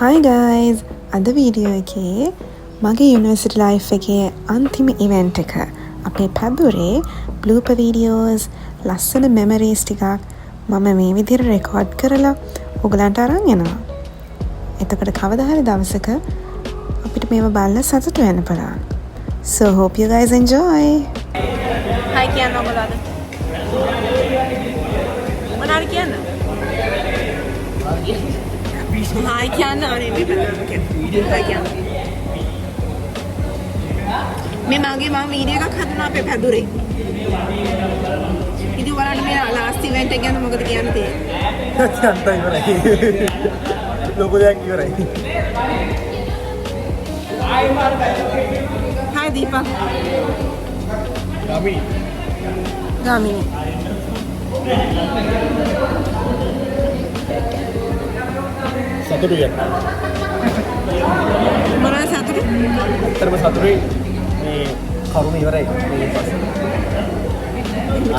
Hi guys! අද video එකේ මගේ යුනිවර්සිටි ලයිෆ් එකේ අන්තිම ඉවෙන්ට් එක අපේ පැබුරේ බ්ලූපර් වීඩියෝස් ලස්සන මෙමරීස් ටිකක් මම මේ විදිහට රෙකෝඩ් කරලා ඔයගලන්ට අරන් එනවා. එතකොට කවදා හරි දවසක අපිට මේව බලලා සතුටු වෙන්න පුළුවන්. So hope you guys enjoy. Hi කියන්න ඔයගොල්ලෝ. මොනවාද කියන්න? Hi කියන්න අනේ මේ වීඩියෝ එකක් කියන්න. මේ මම වීඩියෝ එකක් හදනවා අපේ පැදුරේ. ඉතින් ඔයාලට මේ ලාස්ට් ඉවෙන්ට් එක ගැන මොකද කියන්න තියෙන්නේ? අන්ත ඉවරයි. ලොකු දෙයක් ඉවරයි. Hi දීපා. ගාමිනී. සතුටු යක්. මොනවා සතුටු? ඇත්තටම සතුටුයි මේ කරුණ ඉවරයි. මේ පස්සේ.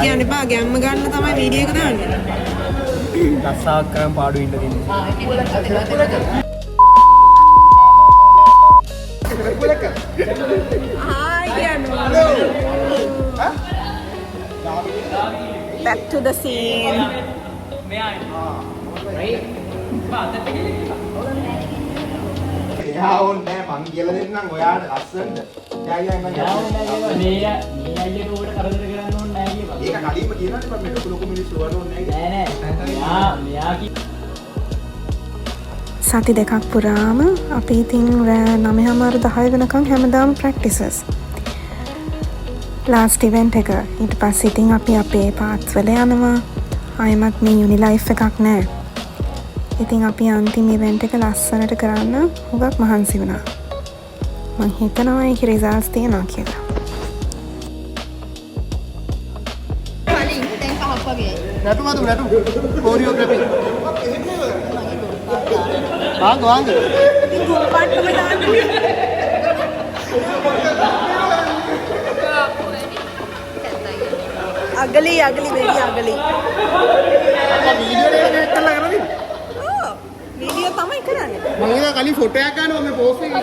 කියන්නේ බා ගැම්ම ගන්න තමයි වීඩියෝ එක දාන්නේ. රස්සාවක් කරන් පාඩු ඉන්න දෙන්නේ. Hi කියන්න. Back to the scene. එයා ඕනේ මං කියලා දෙන්නම් ඔයාට ලස්සනට. යායි මම මේ අයියට උඩ කරදර කරන්න ඕනේ නැහැ කියපන්. ඒක කලින්ම කියනවානේ මම මේ ලොකු මිනිස්සු වුණ ඕනේ නැහැ. මෙයා සති දෙකක් පුරාම අපි ඉතින් රෑ 9:10 වෙනකම් හැමදාම ප්‍රැක්ටිසස්. ලාස්ට් ඉවෙන්ට් එක ඊට පස්සේ ඉතින් අපි අපේ පාර්ට්ස් වල යනවා. ආයෙමත් මේ යුනි ලයිෆ් එකක් නෑ. ඉතින් අපි අන්තිම ඉවෙන්ට් එක ලස්සනට කරන්න හුඟක් මහන්සි වුණා. මං හිතනවා ඒකේ රිසල්ට්ස් තියෙනවා කියලා. කලින් දැන් පහක් වගේ. නටු කොරියෝග්‍රැෆි. වාංග. ඉතින් ගෝල් පාට්ටම දාන්නේ. අගලි වෙඩි අගලි. වීඩියෝ එක කරලා කරන්නේ. වීඩියෝ තමයි කරන්නේ. මම ඉතින් කලින් ෆොටෝ එකක් ගන්නවා මේ පෝස්ට් එකේ.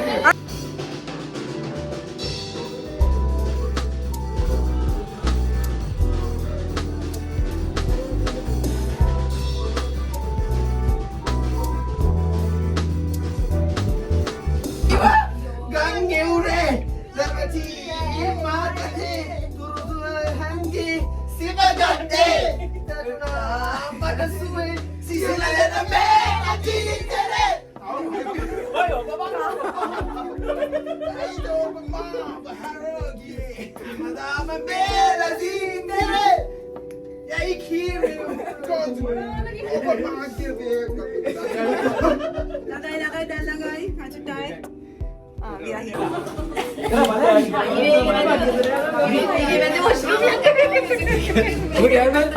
ගංගෙවුරේ සරචි මාතේ දුරුදුර හංගේ සිවගත්තේ තරුණා මනසුවේ සිසිලෙන මේ අජීතරේ ඔය ඔබ මා බහරෝගී මදාම බේලදීනේ යයි කීරේ කොතු ඔබ මා කියේ ළඟයි හචුටයි.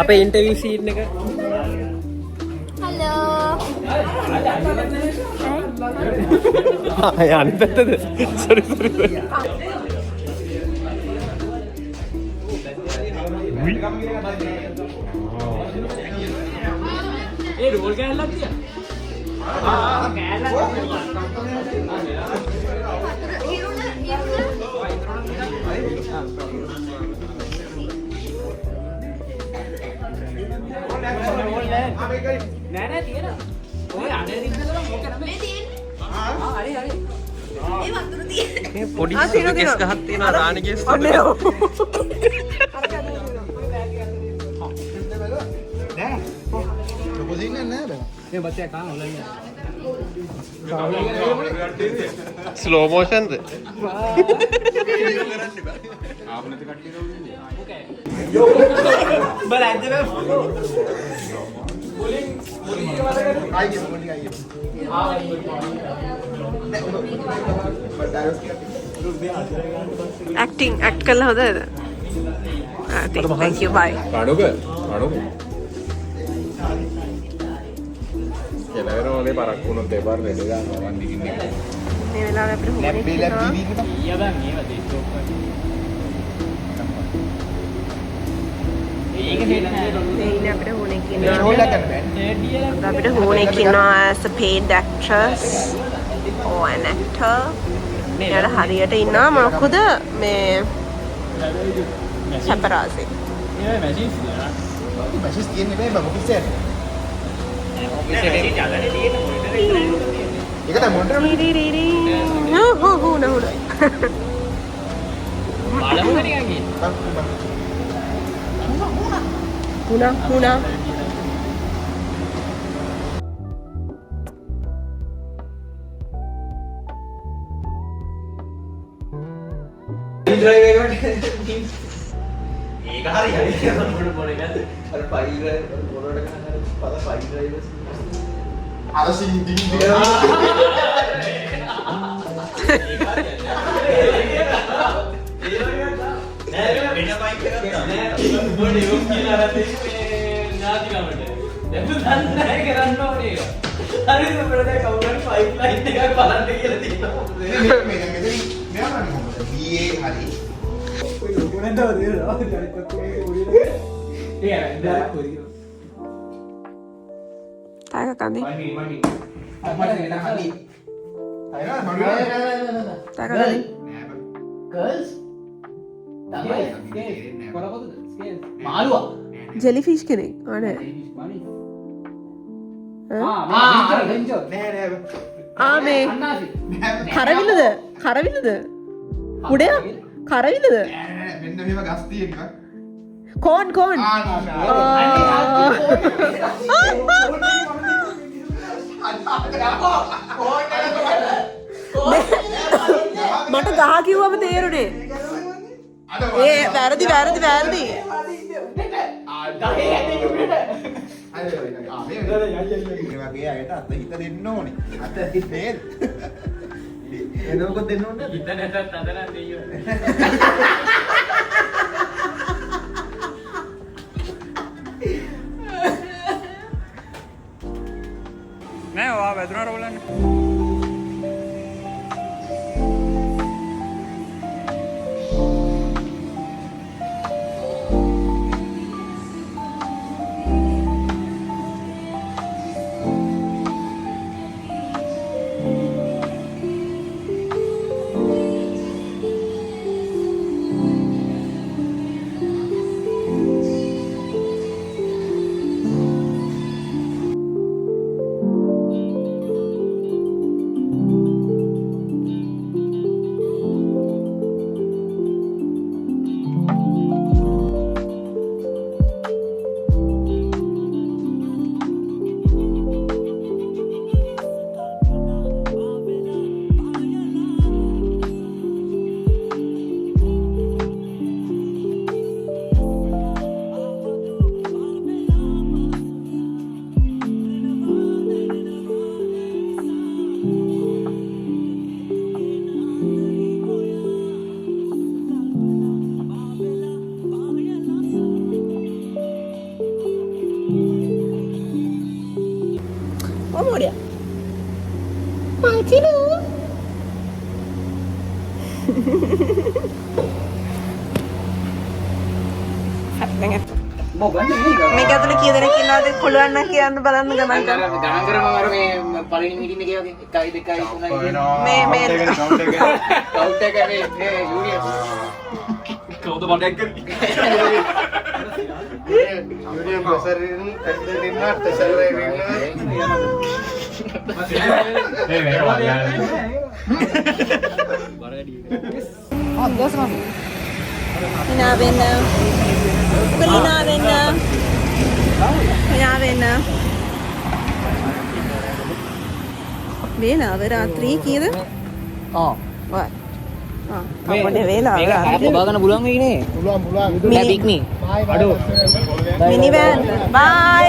අපේ ඉන්ටර්විව් සීන් එක අනිත් පැත්තද? සෝරි. ඒ රෝල් කෑල්ලක් තියා. නෑ තියෙනවා. ඔය අඩේ දින්නකම මොකද මේ තියෙන්නේ? හරි. ඒ වතුර තියෙන්නේ. මේ පොඩි සුකේස් ගහක් තියෙනවා රාණිගේ ඔන්නේ ඔව්. නෑ ලොකු දින්නේ නෑ බෑ මේ බච්චා කාන ඔලයි. ස්ලෝ මොෂන්ද? බලන්න බෑ. ඇක්ට් කළා හොඳද? thank you bye. කඩුක කෙලවරෝලේ පරක් වුණොත් දෙපාර රෙඩ ගන්නවා මන් දිගින්නේ. මේ වෙලාවේ අපිට හොරෙක් ඉන්නවා. ඊයදන් ඒව දෙන්න ඕක. තේින අපිට හුණෙක් ඉන්නවා. අපිට හුණෙක් ඉන්නවා as a paid actress or an actor. එයාලා හරියට ඉන්නවා මොකද මේ paparazzi. මැෂිස් තියෙන්නේ නෑ බබ ඔෆිස් එකේ. ඒක තමයි මොන්ටර් හුණ. හුණ. ඒක හරි මොන එකද අර ෆයිල් ඩ්‍රයිවර් මොනවට ගන්න පද ෆයිල් ඩ්‍රයිවර්ස් අර සිං දින් දින Taga kami. Taga kami. girls මාළුවා jellyfish කෙනෙක්. අනේ. මේ කරවිලද? උඩේ කරවිලද? මෙන්න මෙහෙම ගස් තියෙනවා. කෝන් මට ගහ කිව්වම තේරුනේ. ඒ වැරදි. වගේ අයට අත හිත දෙන්න ඕනේ. අත හිතේ එනකොට දෙන්න ඕනේ. හිත නැතත් අතන දෙයියෝ. නෑ ඔයා වැදුනට බලන්න. මේක ඇතුලේ කී දෙනෙක් ඉන්නවද කොළුවන් නම් කියන්න බලන්න ගණන් කරමු. ගණන් කරමු අර මේ පළවෙනි මීටින් එකේ වගේ 1 2 3 මේ කවුන්ට් එක මේ යූනියන් කවුද බණ්ඩයක් කරන්නේ යූනියන් ප්‍රොෆෙසර් කැප්ටන් ඉන්නවා ප්‍රොෆෙසර් වේලාව රාත්‍රී කීයද? ඔය. අපේ වේලාව රාත්‍රී ලබා ගන්න පුළුවන් වෙයි නේ. පුළුවන්. නෑ පික්නි. අඩෝ. මිනිවැන්. බයි.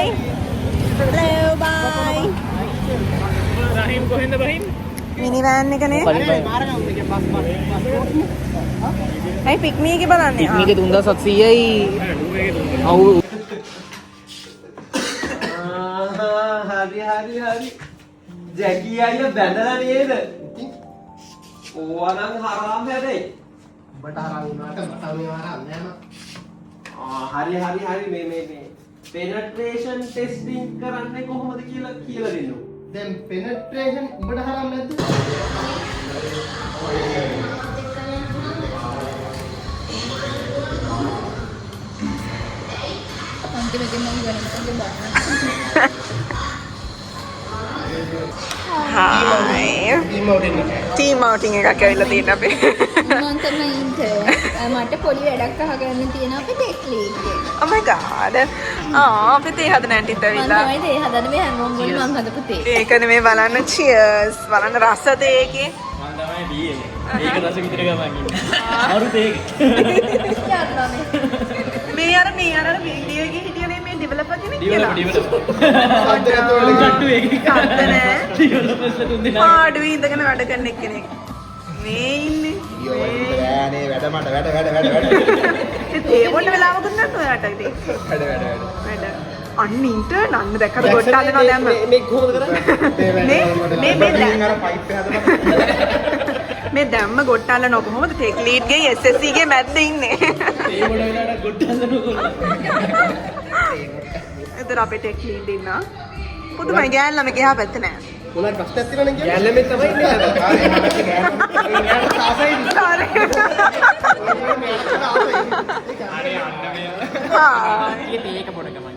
hello bye. රහීම් කොහෙන්ද බහින්නේ? මිනිවැන් එකනේ. ඇයි පික්නි එකේ බලන්නේ? පික්නි එකේ 3700යි. අවු හරි ජැකී අයියා බැඳලා නේද? ඕවා නම් හරාම් හැදේ. උඹට හරාම් වුණාට මට මේ හරාම් නෑ හරි මේ penetration testing කරන්නේ කොහොමද කියලා දෙන්න. දැන් penetration උඹට හරම් නැද්ද? Hi. Team outing එකක් ඇවිල්ලා තියෙනවා අපි. මම තමයි ඉන්ටර්. මට පොඩි වැඩක් අහගන්න තියෙනවා අපේ ටෙක් ලීඩ් එක. Oh my god. අපි තේ හදන ඇන්ටිත් මම ඇවිල්ලා. තමයි තේ හදන්නේ මේ හැමෝම වල මම හදපු තේ. ඒකනේ මේ බලන්න cheers. බලන්න රස තේකේ. මම තමයි ඩී එක. ඒක රස විතර ගමන් ඉන්නේ. අරු තේක. මේ අර වීඩියෝ එකේ හිටියනේ මේ ඩෙවලොපර් කෙනෙක් කියලා. කට්ටු එකේ. හද්ද නෑ. ඩෙවලොපර්ස්ලා තුන් දෙනා. පාඩුවේ ඉඳගෙන වැඩ කරන එක්කෙනෙක්. මේ ඉන්නේ. ඈනේ වැඩ. ඒ මොන වෙලාවකට නෑ ඔයාට ඉතින්. වැඩ. අන්න ඉන්ටර්න් අන්න දැක්කද ගොඩ හදනවා දැම්ම. මේ කොහොමද කරන්නේ? මේ දැම්ම ගොට්ටල්ල නො කොහොමද ටෙක් ලීඩ් ගේ SSC ගේ මැද්ද ඉන්නේ. ඒ මොන වෙලාවට ගොඩ හදනකොට. එතන අපේ ටෙක් ලීඩ් ඉන්නා. පුදුමයි ගෑල්ලම ගියා පැත්ත නෑ. මොනවාරි ප්‍රශ්නයක් තියෙනවා නම් කියන්නේ. යැල්ලමේ තමයි ඒක පොඩ ගමන්.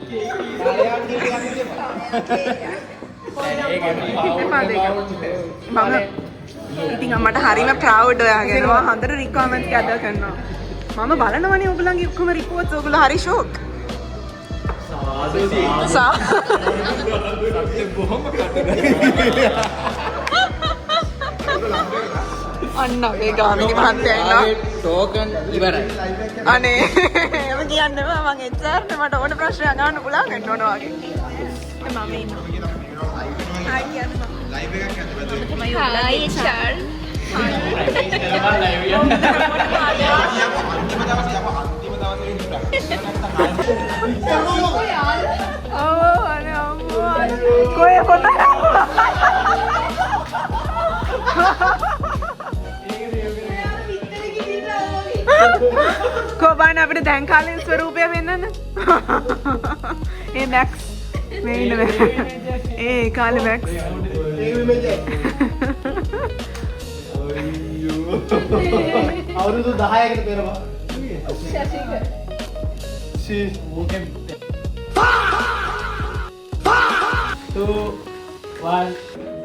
මම ඉතින් මට හරිම ප්‍රවුඩ් ඔයාගෙන හොඳට රික්වයර්මන්ට්ස් ගාදා කරනවා. මම බලනවනේ ඔයගොල්ලන්ගේ ඔක්කොම රිපෝට්ස් ඔයගොල්ලෝ හරි ෂොක්. අන්න මේ ගාමිණී මහත්තයා ඉන්නවා. ටෝකන් ඉවරයි. අනේ එහෙම කියන්න බෑ මං එච්චරට මට ඕන ප්‍රශ්නයක් අහන්න පුළුවන් වෙන්න ඕන වගේ. මම ඉන්නවා. හායි කියන්න මම. ලයිව් එකක් ඇතුළත හායි චාල්. කොහේ ෆොටෝ කොබාන අපිට දැන් කාලෙන් ස්වරූපය වෙන්නන්න. ඒ මැක්ස් මේ ඉන්න ඒ කාලේ මැක්ස් අවුරුදු 10කට පෙරවා. Two, one,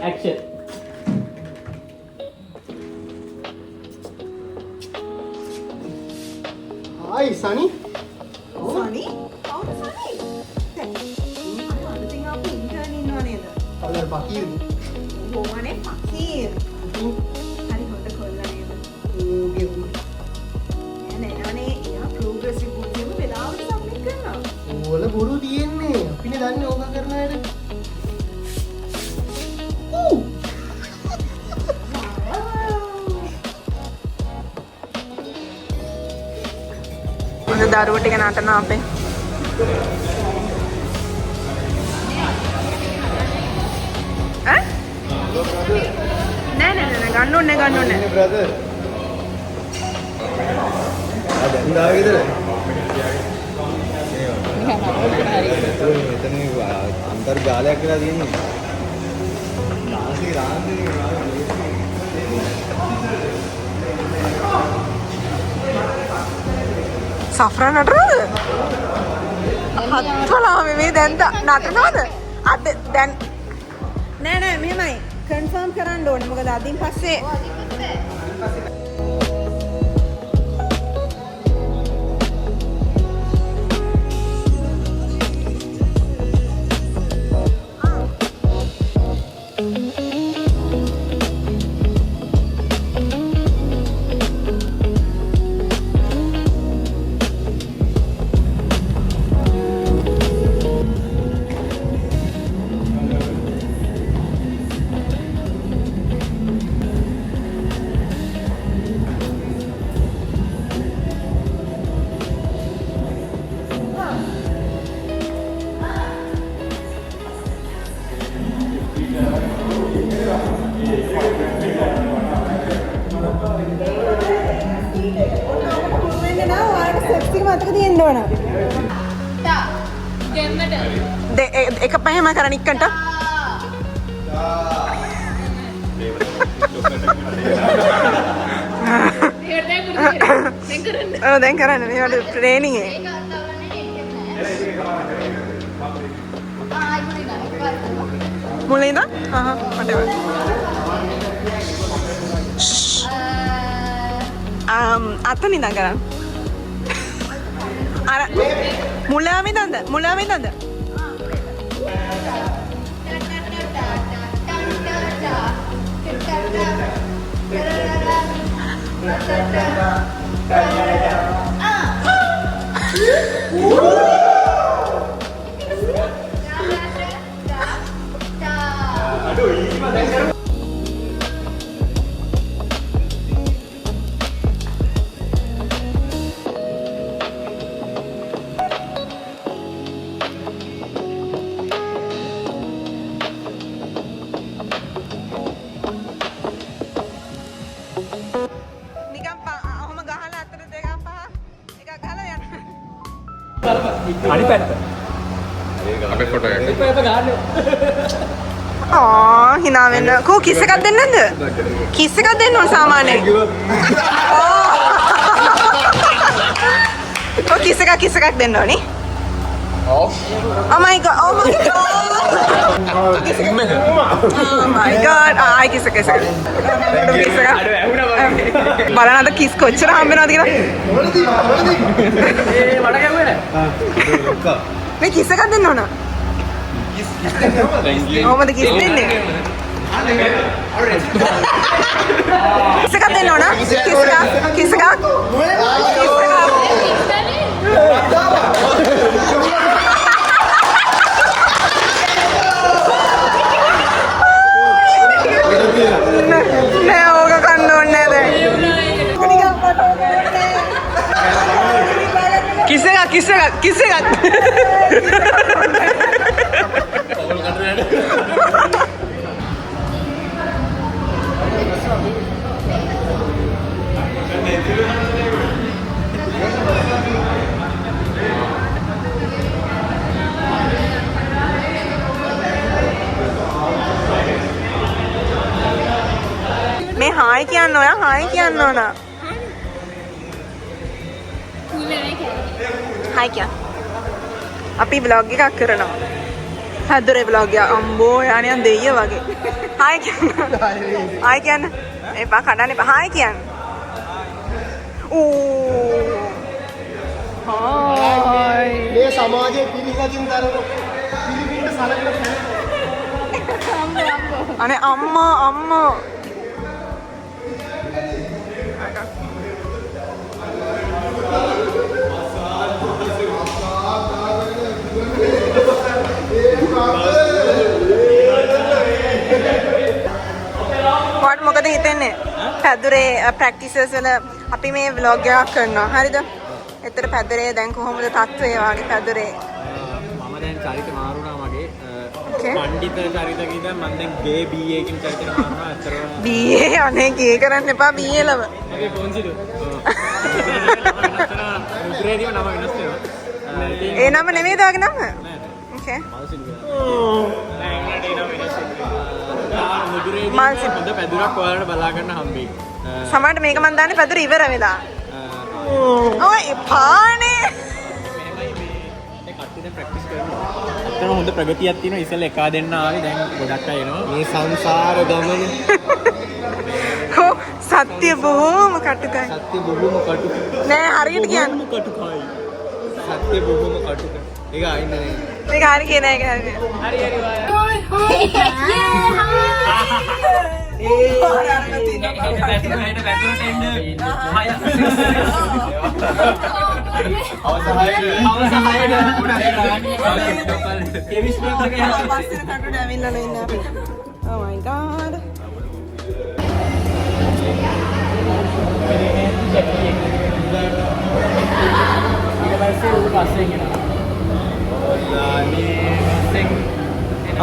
action. Hi, Sunny. සනි කවුද සනි? දැන් අද තින් අපි ඉන්ටර්න් ඉන්නවා නේද? කවුද බකීර්? කොහොමනේ පකීර්. හරි හොඳ කොල්ලා නේද? ඌගේ අනේ එයා ප්‍රෝග්‍රෙසිව් බුක්කෙම වෙලාවට සබ්මිට් කරනවා. ඕල බොරු තියෙන්නේ. අපිනේ දන්නේ ඕක කරන හැටි. මොකද දරුවෝ ටික නටනවා අපේ. ඈ? නෑ ගන්න ඕනේ. බ්‍රදර්. දැන් ආවේ විතර. මෙතන අන්තර්ජාලයක් කියලා තියෙන්නේ. සෆ්රාන් නටනවද? හත්වලාම මේ දැන් නටනවද? අද දැන් නෑ මෙහෙමයි කන්ෆර්ම් කරන්න ඕනේ. මොකද අදින් පස්සේ මතක තියෙන්න ඕන. එක පහම කරන්න ඉක්කට දැන් කරන්න මේට ට්‍රේනිගේ මුලින්ද මට අත නිදා කරන්න අර මුලාමිදන්ද අනි පැත්ත අපේ ෆොටෝ එක හිනා වෙන්න කෝ කිස් එකක් දෙන්නද කිස් එකක් දෙන්න ඕන සාමාන්‍යයෙන් කෝ කිස් එකක් දෙන්න ඕනි oh my god oh my god ආයි කිස් එක බලන්න අද කිස් කොච්චර හම්බ වෙනවද කියලා මට ගැව්වේ මේ කිස් එකක් දෙන්න ඕන කොහොමද කිස් දෙන්නේ කිස් එකක් දෙන්න ඕන කිස් එකක් නෑ ඕක කන්න ඕනේ නෑ කිස් එකක් මේ හායි කියන්න ඔයා හායි කියන්න ඕන හායි කියන්න අපි බ්ලොග් එකක් කරනවා හැදුරේ බ්ලොග් එක අම්බෝ යන්නේ දෙයිය වගේ හායි කියන්න එපා කඩන්න එපා හායි කියන්න හායි මේ සමාජයේ පිළිගතින් තරම පිළිපිට සලකන අනේ අම්මා මොකද හිතන්නේ පැදුරේ ප්‍රැක්ටිසස් වල අපි මේ ව්ලොග් එකක් කරනවා හරිද එතන පැදුරේ දැන් කොහොමද තත්ත්වය වාගේ පැදුරේ මම දැන් චරිත මාරුණා මගේ පණ්ඩිත චරිතක ඉඳන් මම දැන් ගේ BA කින් චරිතට මාරුණා අතරම BA අනේ ගේ කරන්න එපා BA ලව මගේ පොන්සිලු රුද්‍රේදීම නම වෙනස් වෙනවා ඒ නම නෙමෙයිද ඔයාගේ නම ඕකේ මල්සිලු හොඳ පැදුරක් ඔයාලට බලා ගන්න හම්බෙයි සමහරට මේක මන් දාන්නේ පැදුර ඉවර වෙලා ඔය එපානේ කට්ටිය ප්‍රැක්ටිස් කරනවා අතන හොඳ ප්‍රගතියක් තියෙනවා ඉස්සෙල්ලා එකා දෙන්න ආවේ දැන් ගොඩක් අය එනවා මේ සංසාර ගමන කො සත්‍ය බොහොම කටුකයි සත්‍ය බොහොම කටුක නෑ හරියට කියන්න කටුකයි සත්‍ය බොහොම කටුක ඒක ආයින්න නේ මේක හරි කියන එක හරි Oh my god.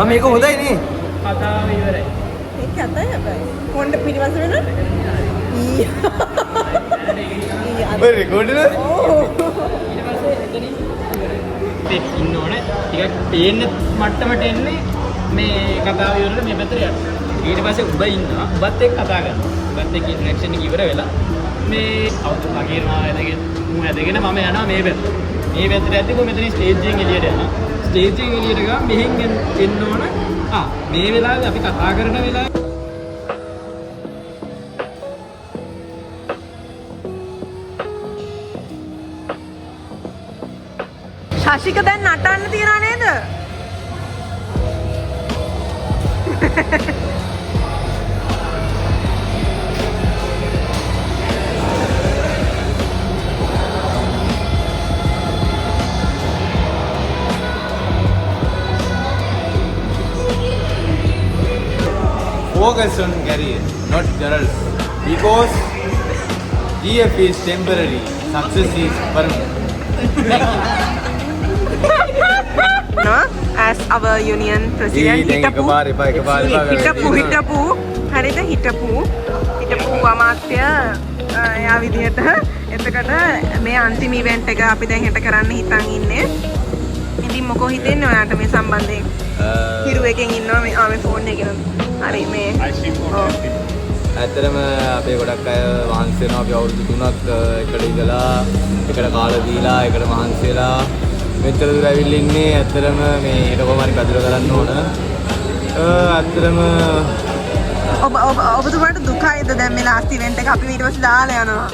මේක හොඳයි නේ කතාව ඉවරයි ඒක කතායි අපයි කොණ්ඩ පිටිපස්ස වෙන ඔය රෙකෝඩ් එක ඕ එක් ඉන්න ඕනේ. ටිකක් පේන්න මට්ටමට එන්නේ මේ කතාව ඉවරලා මේ පැත්තට යන්න. ඊට පස්සේ ඔබ ඉන්නවා. ඔබත් එක්ක කතා කරනවා. ඔබත් එක්ක ඉන්ටරැක්ෂන් එක ඉවර වෙලා මේ අවුත් මගේනවා ඇදගෙන මම යනවා මේ පැත්තට. මේ පැත්තට යද්දි කොහොමද මෙතන ස්ටේජ් එකෙන් එළියට යනවා. ස්ටේජ් එකෙන් එළියට ගියාම මෙහෙන් එන්න ඕන. මේ වෙලාවේ අපි කතා කරන වෙලාවේ ශාෂික දැන් නටන්න තියනා නේද? Focus on career, not Gerald. Because GF is temporary, success is permanent. No, as our union president හිටපු හරිද හිටපු අමාත්‍ය එයා විදිහට එතකොට මේ අන්තිම ඉවෙන්ට් එක අපි දැන් හෙට කරන්න හිතන් ඉන්නේ. ඉතින් මොකෝ හිතෙන්නේ ඔයාට මේ සම්බන්ධයෙන්? හිරු එකෙන් ඉන්නවා මේ ෆෝන් එකේ. හරි මේ ඇත්තටම අපේ ගොඩක් අය වහන්සි වෙනවා. අපි අවුරුදු 3ක් එකට ඉඳලා එකට කාලා දීලා එකට මහන්සි වෙලා මෙතන දුර ඇවිල්ලා ඉන්නේ. ඇත්තටම මේ ඊට කොහොම හරි පැදුර කරන්න ඕන. ඇත්තටම ඔබතුමාට දුකයිද දැන් මේ ලාස්ට් ඉවෙන්ට් එක අපි ඊට පස්සේ දාලා යනවා?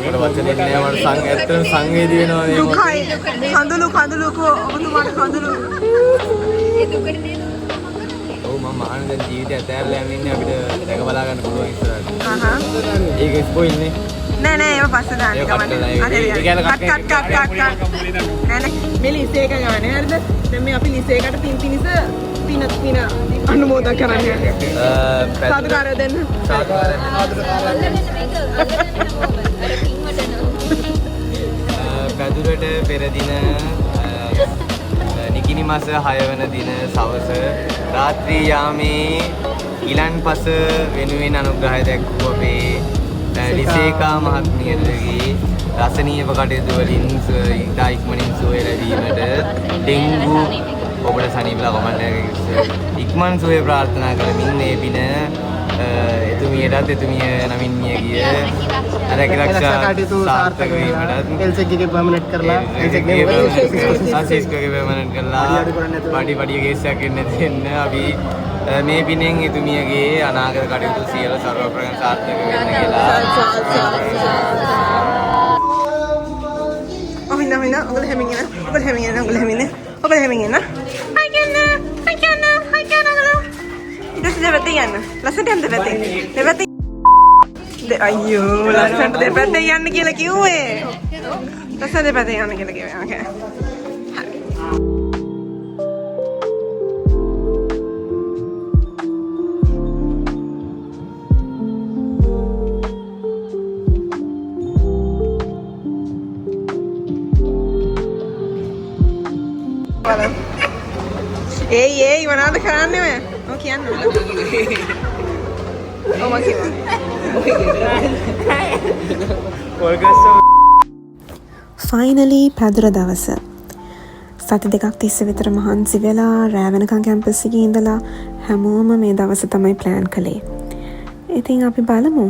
ඒකට වචනේ නෑ මට ඇත්තටම සංවේදී වෙනවා නේ. දුකයි කඳුළු ඔබතුමාට කඳුළු ඒ දුකට නේද? ඔව් මම මාන දැන් ජීවිතය ඇතැරලා යන්නේ අපිට දැක බලා ගන්න පුළුවන් ඉස්සරහට. ඒක ස්පොයිල් නේ. නෑ ඒව පස්සේ දාන්න කමන්නේ. නෑ මේ ලිස්ට් එක ගන්න හරිද? දැන් මේ අපි ලිස්ට් එකට පින් අනුමෝදන් කරන්නේ. සාදුකාරය දෙන්න. පැදුරට පෙර දින නිකිණි මාස 6 වන දින සවස රාත්‍රී යාමේ ඉලන්පස වෙනුවෙන් අනුග්‍රහය දැක්වූ අපේ ලිසේකා මහත්මියගේ රසණීය කටයුතු වලින් ඉතා ඉක්මනින් සුවය ලැබීමට ඩෙන්ගු ඔබට සනීපලා කොමන්ට් ඉක්මන් සුවය ප්‍රාර්ථනා කරමින් මේ පින එතුමියටත් එතුමිය නමින් මිය ගිය රැකිරක්ෂා කටයුතු සාර්ථක වීමටත් එල්සෙක්ගේ පර්මනන්ට් කරලා එල්සෙක්ගේ පර්මනන්ට් කරලා පඩි කේසයක් එන්න දෙන්න අපි මේ පිනෙන් එතුමියගේ අනාගත කටයුතු සියලු සර්ව ප්‍රගණ සාර්ථක වෙන්න කියලා ඔගොල්ලෝ හැමින් එන්න දෙපැත්තේ යන්න. ලස්සනට යන්න දෙපැත්තේ. අයියෝ ලස්සනට දෙපැත්තේ යන්න කියලා කිව්වේ. ලස්සන දෙපැත්තේ යන්න කියලා කිව්වේ. ඕකේ. ඒ මොනවද කරන්නේ ඔය? ඔව් කියන්න. ෆයිනලි පැදුර දවස. සති දෙකක් තිස්සේ විතර මහන්සි වෙලා රෑ වෙනකන් කැම්පස් එකේ ඉඳලා හැමෝම මේ දවස තමයි ප්ලෑන් කළේ. ඉතින් අපි බලමු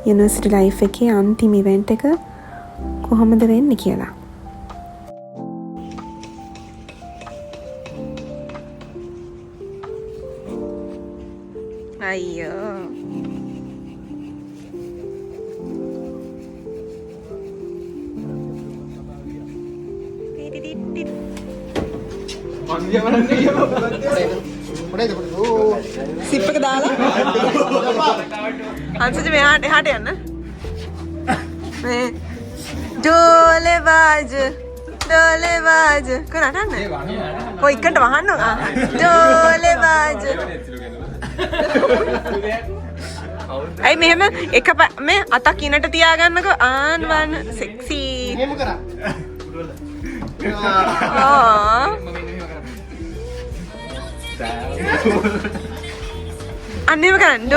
යුනිවර්සිටි ලයිෆ් එකේ අන්තිම ඉවෙන්ට් එක කොහොමද වෙන්නේ කියලා. අයියෝ සිප් එක දාලා අන්සජ මෙහාට එහාට යන්න මේ ඩෝලේ වාජ කොහොනටන්න කොයි එකට වහන්න ඩෝලේ වාජ ඇයි මෙහෙම එක මේ අතක් ඉනට තියාගන්නකෝ ආන් වන්න සෙක්සී එහෙම කරා අන්නේම කරන්න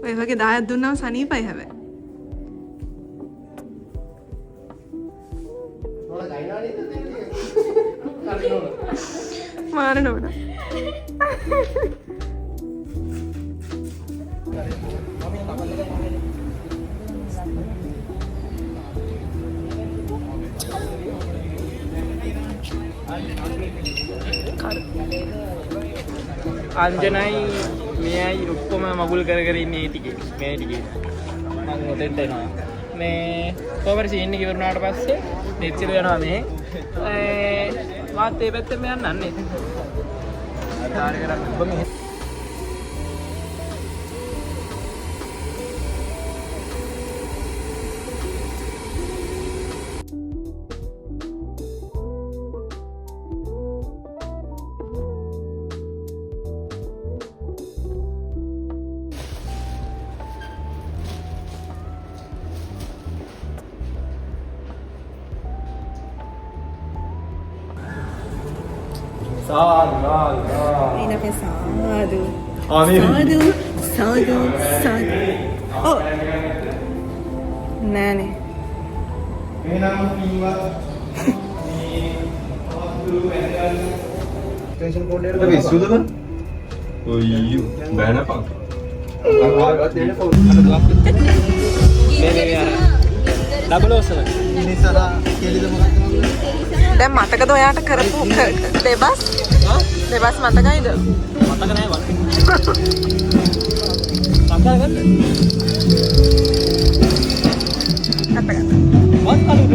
ඔය වගේ 10ක් දුන්නාම සනීපයි හැබැයි. මාර නෝන. අංජනයි මෙයයි ඔක්කොම මගුල් කර කර ඉන්නේ ටිකේ මේ ටිකේ මම උදේට එනවා මේ කොහමද සීන් එක ඉවර වුණාට පස්සේ දෙච්චිල යනවා මේ මාත් ඒ පැත්තෙම යන්නන්නේ ආකාර කරන්න ඔබ මේ Ina pe sadu. Sadu. Oh. Nane. දැන් මතකද ඔයාට කරපු දෙබස් මතකයිද? මතක නෑ වත්. සංකල්ප ගන්න. වත් කලුද?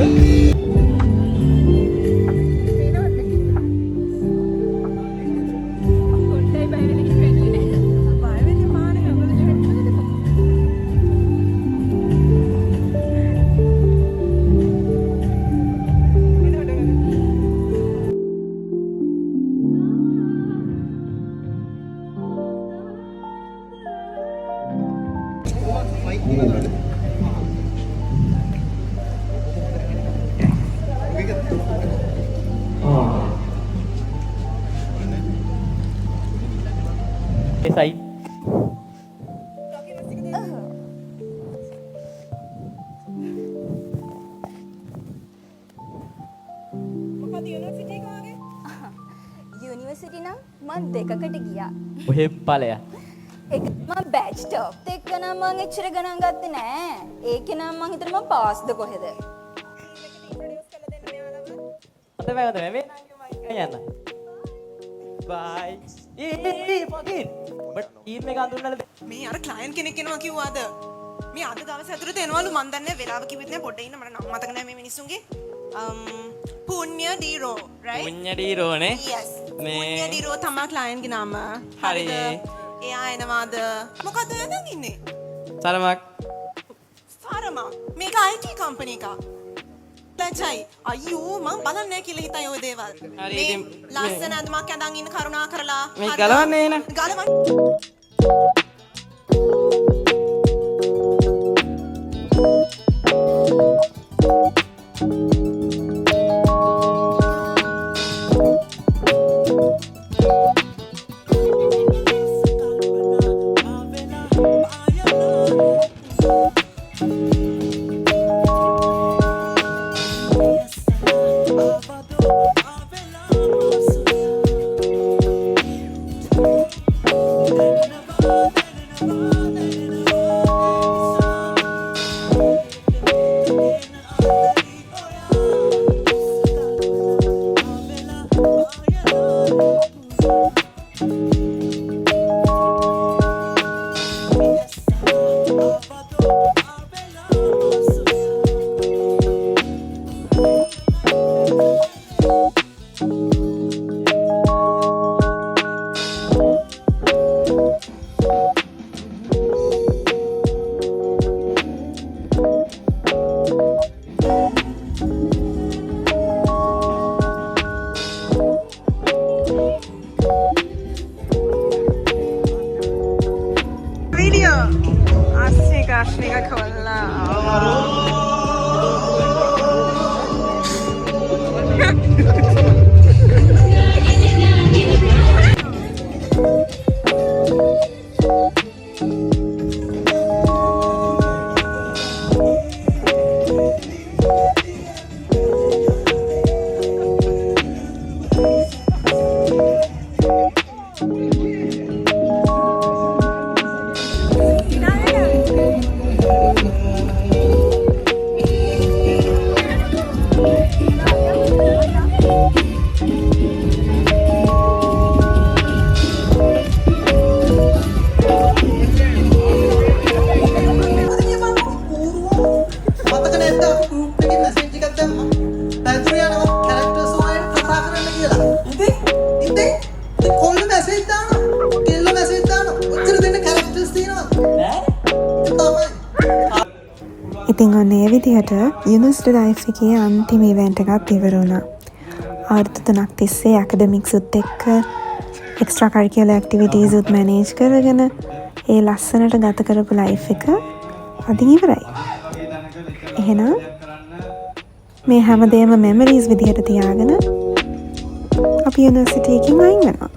Side. යුනිවර්සිටි නම් මං දෙකකට ගියා. ඔහෙ ඵලය. එක මම බැච් ටොප් එක නම් මං එච්චර ගණන් ගත්තේ නෑ. ඒකේ නම් මං හිතන්නේ මං පාස්ද කොහෙද? අත වැගද මේ නංගි මම යන්න. බයි. පොකින්. බට් ඊම් එක අඳුන්නද? මේ අර ක්ලයන්ට් කෙනෙක් එනවා කිව්වාද? මේ අද දවස් ඇතුළත එනවලු මන් දන්නේ වෙලාව කිව්වෙත් නෑ පොඩ්ඩ ඉන්න මට නම් මතක නෑ මේ මිනිස්සුන්ගේ. පුණ්‍ය ඩීරෝ right? පුණ්‍ය ඩීරෝ නේ? Yes. මේ පුණ්‍ය ඩීරෝ තමයි ක්ලයන්ට් ගේ නම. හරි. එයා එනවාද? මොකද්ද ඔයා දැන් ඉන්නේ? සරමක්. සාරමා මේක IT කම්පැනි එකක්. ලැජ්ජයි. අයියෝ මං බලන්නේ නැහැ කියලා හිතයි ඔය දේවල්. හරි, මේ ඉතින් ලස්සන අදමක් ඇඳන් ඉන්න කරුණා කරලා. මේ ගලවන්නේ නේ. ගලවන්න. ඉතින් ඔන්න ඒ විදිහට යුනිවර්සිටි ලයිෆ් එකේ අන්තිම ඉවෙන්ට් එකත් ඉවර වුණා. අවුරුදු 3ක් තිස්සේ ඇකඩමික්ස් එක්ක එක්ස්ට්‍රා කරිකියුලර් ඇක්ටිවිටීස් උත් මැනේජ් කරගෙන ඒ ලස්සනට ගත කරපු ලයිෆ් එක අදින් ඉවරයි. එහෙනම් මේ හැමදේම මෙමරීස් විදිහට තියාගෙන අපි යුනිවර්සිටි එකකින් අයින් වෙනවා.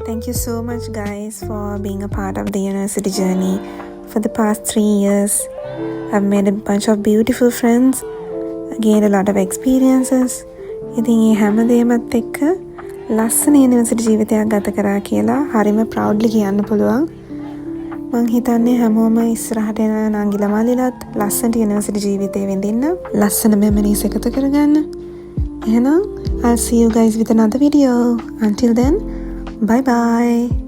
Thank you so much guys for being a part of the university journey for the past 3 years. I've made a bunch of beautiful friends, gained a lot of experiences. ඉතින් මේ හැමදේමත් එක්ක ලස්සන යුනිවර්සිටි ජීවිතයක් ගත කරා කියලා හරිම ප්‍රවුඩ්ලි කියන්න පුළුවන්. මං හිතන්නේ හැමෝම ඉස්සරහට එන නංගිලා මාලිලාත් ලස්සනට යුනිවර්සිටි ජීවිතේ විඳින්න, ලස්සන මෙමරීස් එකතු කරගන්න. එහෙනම් I'll see you guys with another video. Until then, bye bye.